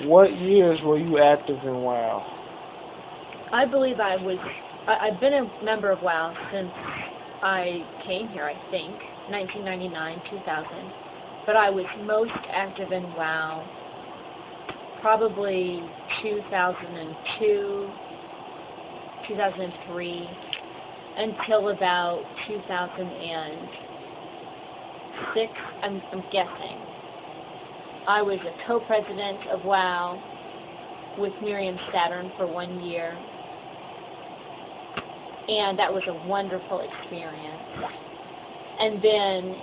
What years were you active in WOW? I believe I've been a member of WOW since I came here, I think, 1999, 2000. But I was most active in WOW probably 2002, 2003, until about 2006, I'm guessing. I was a co-president of WOW with Miriam Satern for 1 year, and that was a wonderful experience. And then,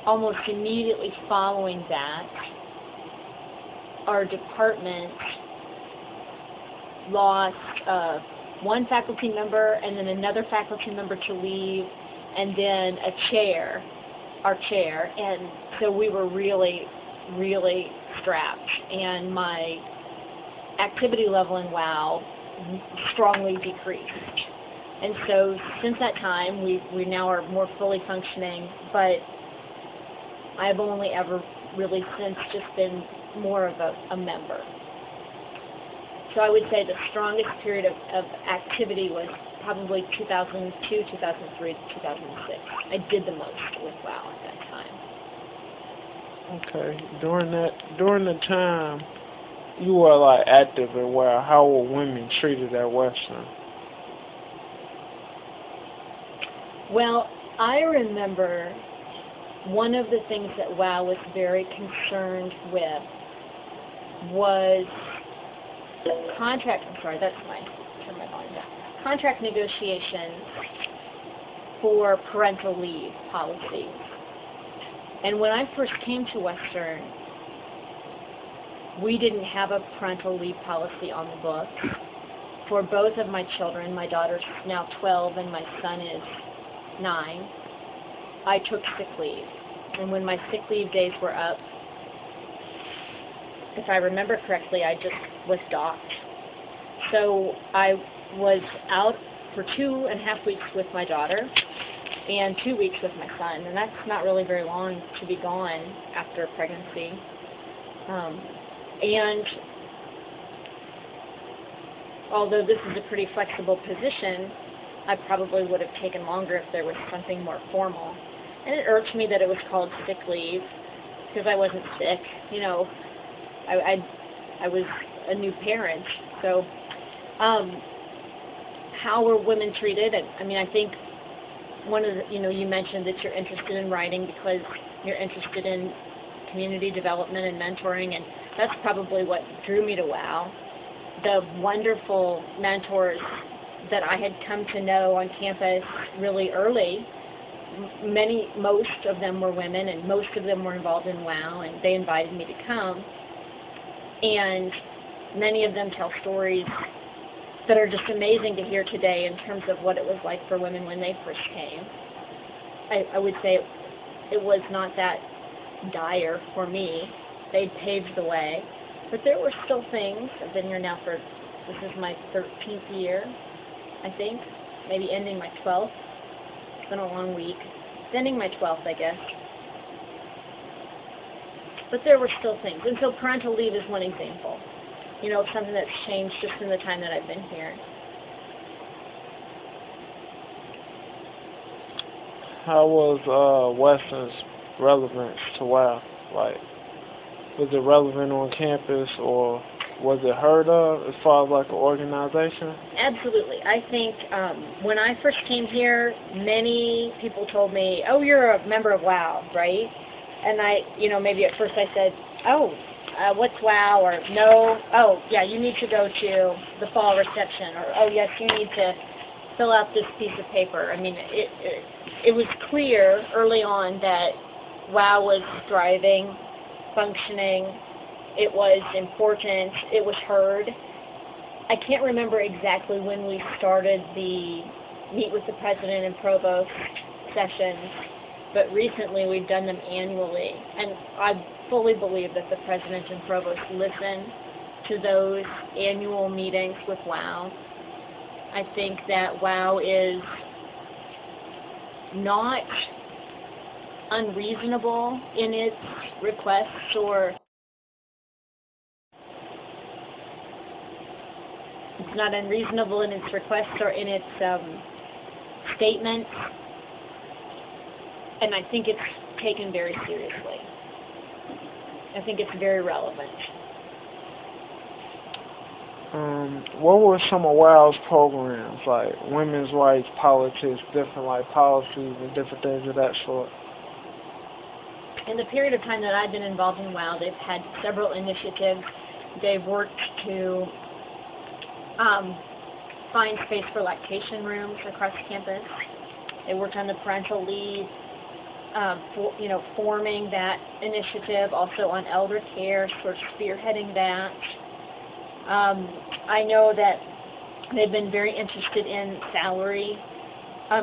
almost immediately following that, our department lost one faculty member and then another faculty member to leave, and then our chair, and so we were really, really strapped, and my activity level in WOW strongly decreased. And so since that time, we now are more fully functioning, but I've only ever really since just been more of a member. So I would say the strongest period of activity was probably 2002, 2003, 2006. I did the most with WOW at that time. Okay. During the time you were like active in WOW, how were women treated at Western? Well, I remember one of the things that WOW was very concerned with was contract negotiations for parental leave policies. And when I first came to Western, we didn't have a parental leave policy on the books for both of my children. My daughter's now 12 and my son is 9. I took sick leave. And when my sick leave days were up, if I remember correctly, I just was docked. So I was out for 2.5 weeks with my daughter and 2 weeks with my son, and that's not really very long to be gone after pregnancy. And although this is a pretty flexible position, I probably would have taken longer if there was something more formal. And it irked me that it was called sick leave, because I wasn't sick. You know, I was a new parent. So how were women treated? I mean, I think one of the, you mentioned that you're interested in writing because you're interested in community development and mentoring, and that's probably what drew me to WOW. The wonderful mentors that I had come to know on campus really early, most of them were women, and most of them were involved in WOW, and they invited me to come. And many of them tell stories that are just amazing to hear today in terms of what it was like for women when they first came. I would say it was not that dire for me. They'd paved the way. But there were still things. I've been here now this is my 13th year, I think, maybe ending my 12th. It's been a long week. It's ending my 12th, I guess. But there were still things. And so parental leave is one example, of something that's changed just in the time that I've been here. How was Western's relevance to WOW? Like, was it relevant on campus, or was it heard of as far as like an organization? Absolutely. I think when I first came here, many people told me, "Oh, you're a member of WOW, right?" And I, maybe at first I said, "Oh, what's WOW?" Or "No, oh, yeah, you need to go to the fall reception," or "Oh, yes, you need to fill out this piece of paper." I mean, it was clear early on that WOW was thriving, functioning. It was important. It was heard. I can't remember exactly when we started the meet with the president and provost sessions, but recently we've done them annually, and I fully believe that the president and provost listen to those annual meetings with WOW. I think that WOW is not unreasonable in its requests or It's not unreasonable in its requests or in its statements, and I think it's taken very seriously. I think it's very relevant. What were some of WOW's programs, like women's rights, politics, different like policies and different things of that sort? In the period of time that I've been involved in WOW, they've had several initiatives. They've worked to find space for lactation rooms across campus. They worked on the parental leave, forming that initiative, also on elder care, sort of spearheading that. I know that they've been very interested in salary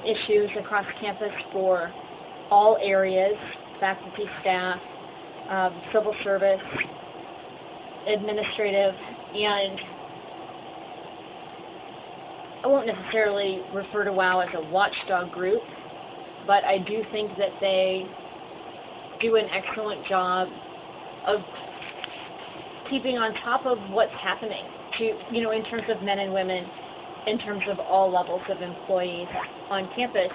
issues across campus for all areas, faculty, staff, civil service, administrative, and I won't necessarily refer to WOW as a watchdog group, but I do think that they do an excellent job of keeping on top of what's happening in terms of men and women, in terms of all levels of employees on campus,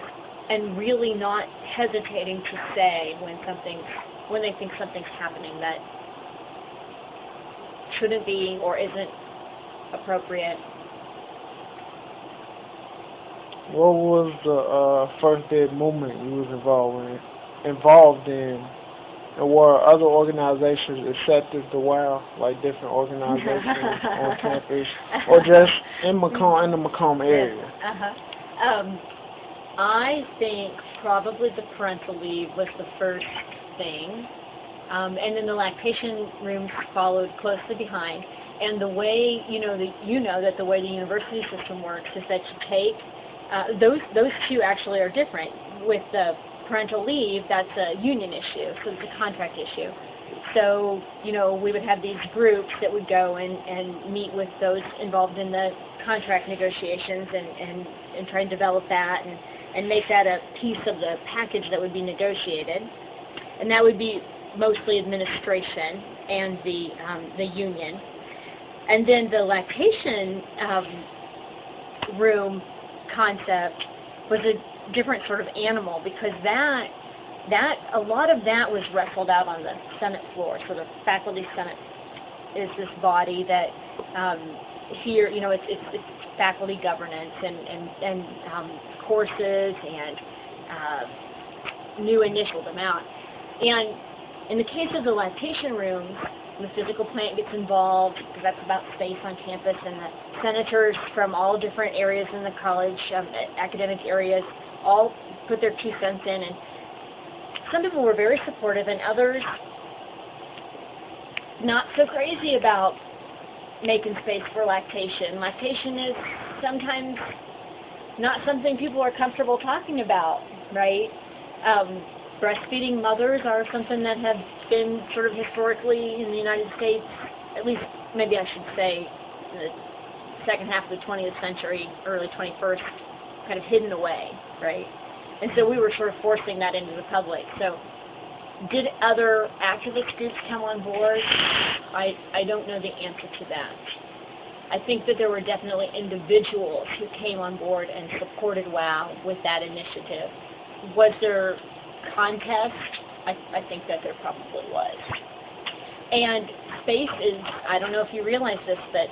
and really not hesitating to say when they think something's happening that shouldn't be or isn't appropriate. What was the first big movement you was involved in, and were other organizations accepted to WOW, like different organizations on campus, or just in the Macomb area? I think probably the parental leave was the first thing, and then the lactation rooms followed closely behind. And the way that the way the university system works is that you take those two actually are different. With the parental leave, that's a union issue, so it's a contract issue. So, we would have these groups that would go and meet with those involved in the contract negotiations and try and develop that and make that a piece of the package that would be negotiated. And that would be mostly administration and the union. And then the lactation room concept was a different sort of animal, because a lot of that was wrestled out on the Senate floor. So the faculty Senate is this body that here, it's faculty governance and courses and new initial them out. And in the case of the lactation rooms, the physical plant gets involved, because that's about space on campus, and the senators from all different areas in the college, academic areas, all put their 2 cents in, and some people were very supportive, and others not so crazy about making space for lactation. Lactation is sometimes not something people are comfortable talking about, right? Breastfeeding mothers are something that have been sort of historically in the United States, at least maybe I should say in the second half of the 20th century, early 21st, kind of hidden away, right? And so we were sort of forcing that into the public. So did other activist groups come on board? I don't know the answer to that. I think that there were definitely individuals who came on board and supported WOW with that initiative. Was there contest? I think that there probably was. And space is, I don't know if you realize this, but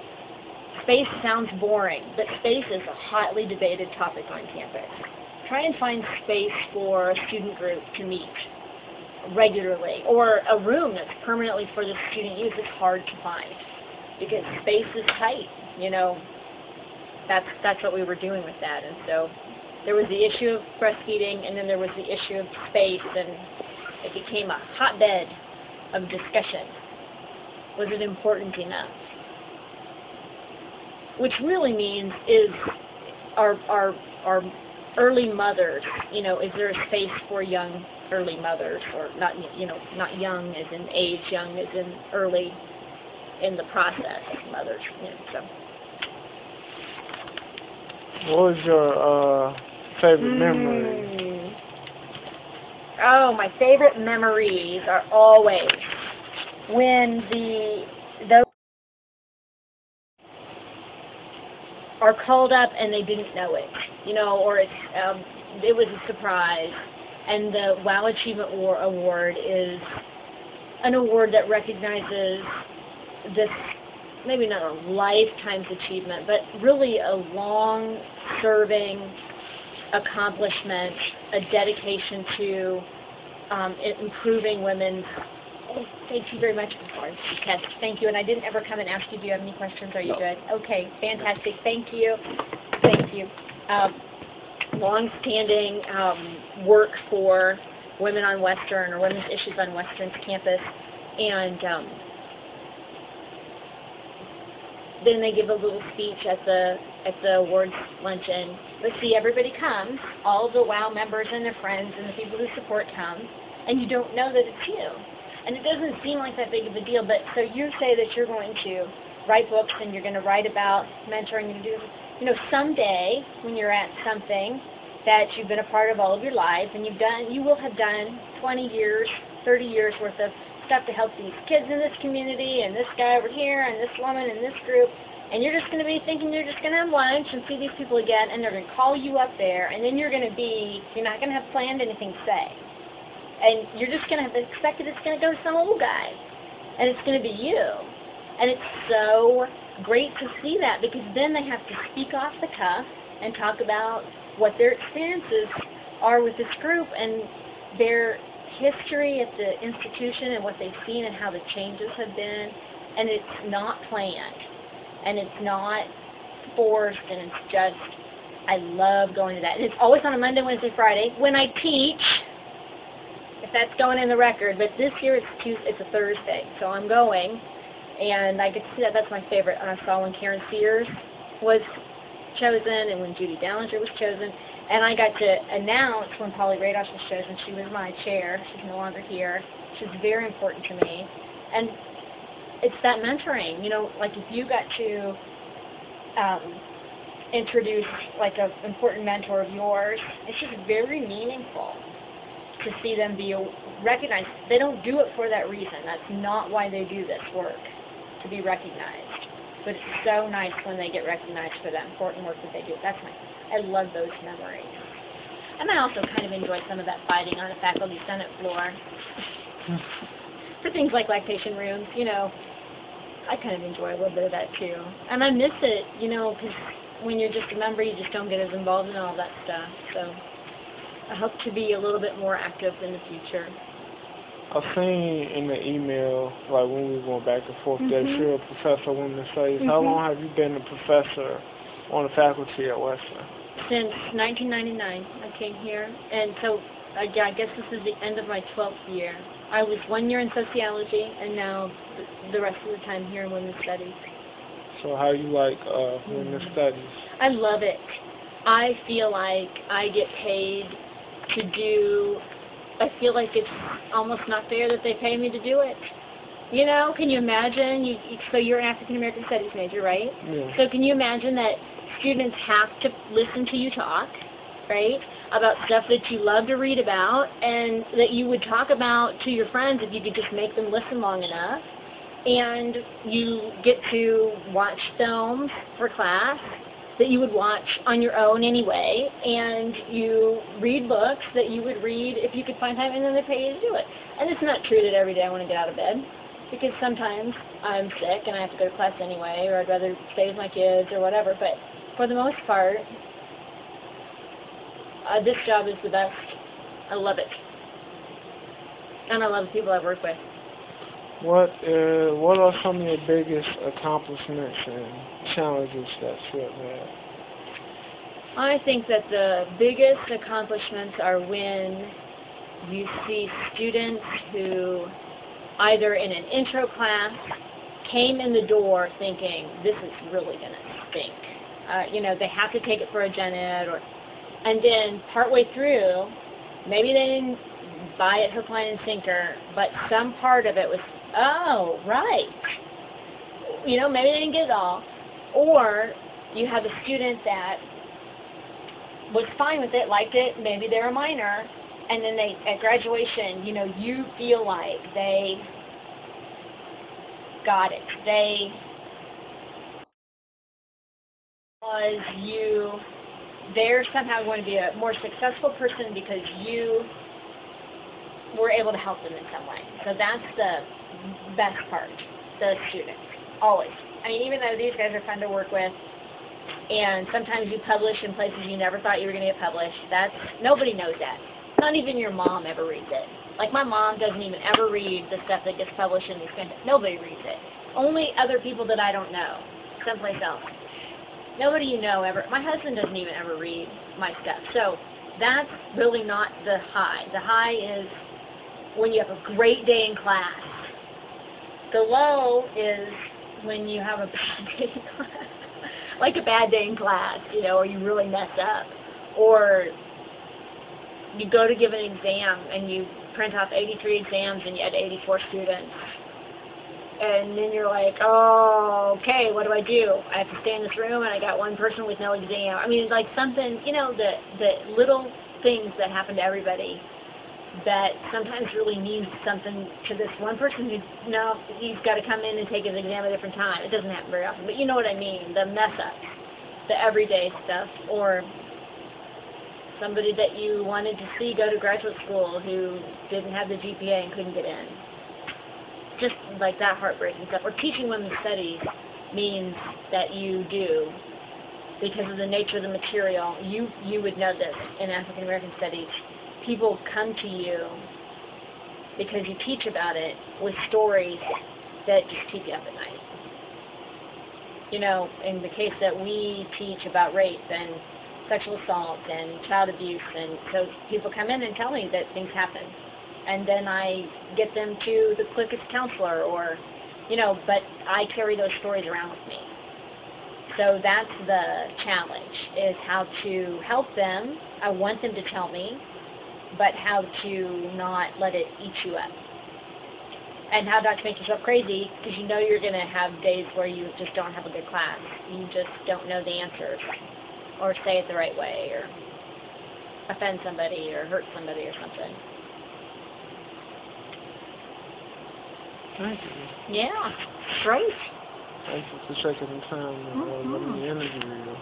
space sounds boring, but space is a hotly debated topic on campus. Try and find space for a student group to meet regularly, or a room that's permanently for the student use. Is hard to find because space is tight. That's what we were doing with that. And so there was the issue of breastfeeding, and then there was the issue of space, and it became a hotbed of discussion. Was it important enough? Which really means, is our early mothers, is there a space for young early mothers, or not young as in age, young as in early in the process of mothers, so. What was your favorite memory? Oh, my favorite memories are always when are called up and they didn't know it, or it was a surprise. And the WOW Achievement Award is an award that recognizes this, maybe not a lifetime's achievement, but really a long-serving accomplishment, a dedication to improving women's. Oh, thank you very much. Yes, thank you. And I didn't ever come and ask you, do you have any questions? Are you good? Okay, fantastic. Thank you. Thank you. Long-standing work for women on Western, or women's issues on Western's campus. And then they give a little speech at the awards luncheon. But see, everybody comes, all the WOW members and their friends and the people who support come, and you don't know that it's you. And it doesn't seem like that big of a deal, but so you say that you're going to write books and you're going to write about mentoring and someday when you're at something that you've been a part of all of your life, and you will have done 20 years, 30 years worth of stuff to help these kids in this community and this guy over here and this woman in this group, and you're just going to be thinking you're just going to have lunch and see these people again, and they're going to call you up there, and then you're not going to have planned anything to say. And you're just going to have to expect that it's going to go to some old guy, and it's going to be you. And it's so great to see that, because then they have to speak off the cuff and talk about what their experiences are with this group and their history at the institution and what they've seen and how the changes have been. And it's not planned, and it's not forced, and it's just, I love going to that. And it's always on a Monday, Wednesday, Friday when I teach, if that's going in the record. But this year it's a Thursday, so I'm going, and I get to see that. That's my favorite. And I saw when Karen Sears was chosen and when Judy Dallinger was chosen, and I got to announce when Polly Radosh was chosen. She was my chair. She's no longer here. She's very important to me. And it's that mentoring, like if you got to introduce like an important mentor of yours, it's just very meaningful to see them be recognized. They don't do it for that reason. That's not why they do this work, to be recognized. But it's so nice when they get recognized for that important work that they do. I love those memories. And I also kind of enjoy some of that fighting on the faculty senate floor for things like lactation rooms. I kind of enjoy a little bit of that too. And I miss it, because when you're just a member, you just don't get as involved in all that stuff. So I hope to be a little bit more active in the future. I've seen in the email, like when we were going back and forth, that you're a professor of women's studies. How long have you been a professor on the faculty at Western? Since 1999, I came here, and so I guess this is the end of my 12th year. I was 1 year in sociology, and now the rest of the time here in women's studies. So how you like women's studies? I love it. I feel like I get paid to do. I feel like it's almost not fair that they pay me to do it. Can you imagine? So you're an African American Studies major, right? Yeah. So can you imagine that students have to listen to you talk, right, about stuff that you love to read about and that you would talk about to your friends if you could just make them listen long enough, and you get to watch films for class that you would watch on your own anyway, and you read books that you would read if you could find time, and then they pay you to do it. And it's not true that every day I want to get out of bed, because sometimes I'm sick and I have to go to class anyway, or I'd rather stay with my kids or whatever, but for the most part, this job is the best. I love it. And I love the people I work with. What are some of your biggest accomplishments and challenges that you have had? I think that the biggest accomplishments are when you see students who either in an intro class came in the door thinking, this is really going to stink. They have to take it for a gen ed, and then partway through, maybe they didn't buy it hook, line, and sinker, but some part of it was, oh, right. Maybe they didn't get it all. Or you have a student that was fine with it, liked it, maybe they're a minor, and then at graduation, you feel like they got it. They Was they're somehow going to be a more successful person because you were able to help them in some way. So that's the best part, the students, always. I mean, even though these guys are fun to work with, and sometimes you publish in places you never thought you were going to get published, nobody knows that. Not even your mom ever reads it. Like, my mom doesn't even ever read the stuff that gets published in these kinds of, nobody reads it. Only other people that I don't know, someplace else. Nobody you know ever, my husband doesn't even ever read my stuff. So that's really not the high. The high is when you have a great day in class. The low is when you have a bad day in class. Like a bad day in class, or you really mess up. Or you go to give an exam and you print off 83 exams and you had 84 students. And then you're like, oh, okay, what do? I have to stay in this room and I got one person with no exam. I mean, like something, the little things that happen to everybody that sometimes really means something to this one person who, he's got to come in and take his exam at a different time. It doesn't happen very often, but you know what I mean, the mess-ups, the everyday stuff, or somebody that you wanted to see go to graduate school who didn't have the GPA and couldn't get in. Just like that heartbreaking stuff. Or teaching women's studies means that you do, because of the nature of the material, you would know this in African American studies. People come to you because you teach about it with stories that just keep you up at night. In the case that we teach about rape and sexual assault and child abuse, and so people come in and tell me that things happen. And then I get them to the quickest counselor, or, but I carry those stories around with me. So that's the challenge, is how to help them. I want them to tell me, but how to not let it eat you up. And how not to make yourself crazy, because you're going to have days where you just don't have a good class. You just don't know the answers, or say it the right way, or offend somebody, or hurt somebody, or something. Thank you. Yeah, great. Thank you for taking the time to let me interview you.